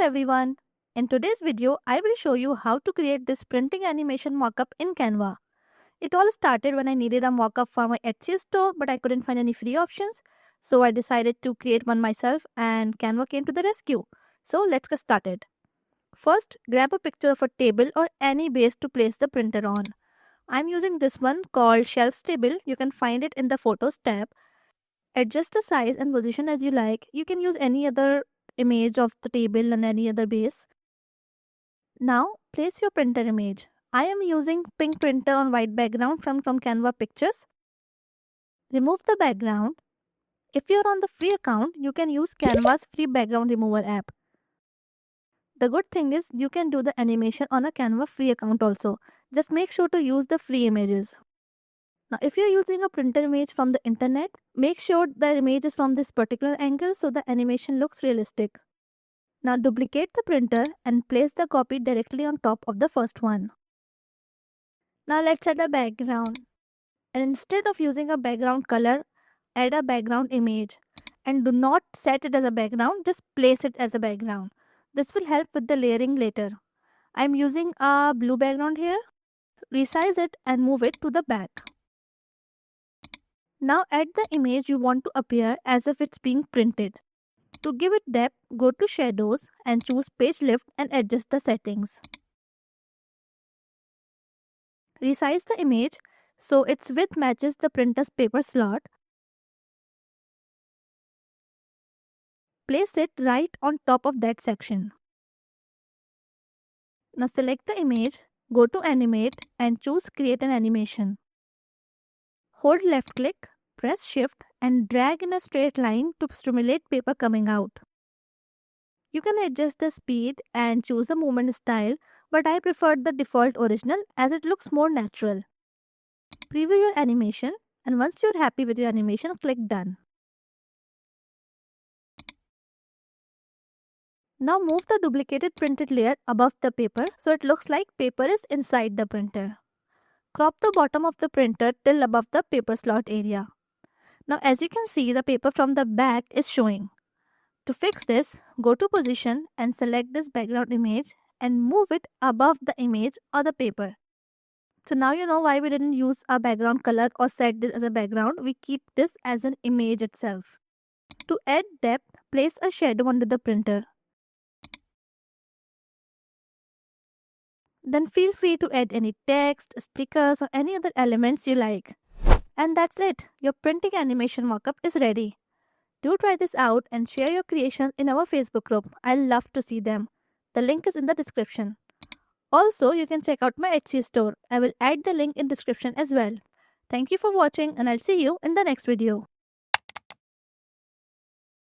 everyone. In today's video, I will show you how to create this printing animation mockup in Canva. It all started when I needed a mockup for my Etsy store, but I couldn't find any free options. So I decided to create one myself and Canva came to the rescue. So let's get started. First, grab a picture of a table or any base to place the printer on. I'm using this one called Shelves Table. You can find it in the Photos tab. Adjust the size and position as you like. You can use any other image of the table and any other base. Now, place your printer image. I am using pink printer on white background from Canva Pictures. Remove the background. If you're on the free account, you can use Canva's free background remover app. The good thing is you can do the animation on a Canva free account also. Just make sure to use the free images. Now, if you're using a printer image from the internet, make sure the image is from this particular angle so the animation looks realistic. Now duplicate the printer and place the copy directly on top of the first one. Now let's add a background. And instead of using a background color, add a background image. And do not set it as a background, just place it as a background. This will help with the layering later. I'm using a blue background here. Resize it and move it to the back. Now add the image you want to appear as if it's being printed. To give it depth, go to Shadows and choose Page Lift and adjust the settings. Resize the image so its width matches the printer's paper slot. Place it right on top of that section. Now select the image, go to Animate and choose Create an Animation. Hold left click, press Shift and drag in a straight line to stimulate paper coming out. You can adjust the speed and choose the movement style, but I preferred the default original as it looks more natural. Preview your animation and once you're happy with your animation, click Done. Now move the duplicated printed layer above the paper so it looks like paper is inside the printer. Crop the bottom of the printer till above the paper slot area. Now as you can see, the paper from the back is showing. To fix this, go to Position and select this background image and move it above the image or the paper. So now you know why we didn't use a background color or set this as a background. We keep this as an image itself. To add depth, place a shadow under the printer. Then feel free to add any text, stickers or any other elements you like. And that's it. Your printing animation mockup is ready. Do try this out and share your creations in our Facebook group. I love to see them. The link is in the description. Also, you can check out my Etsy store. I will add the link in description as well. Thank you for watching and I'll see you in the next video.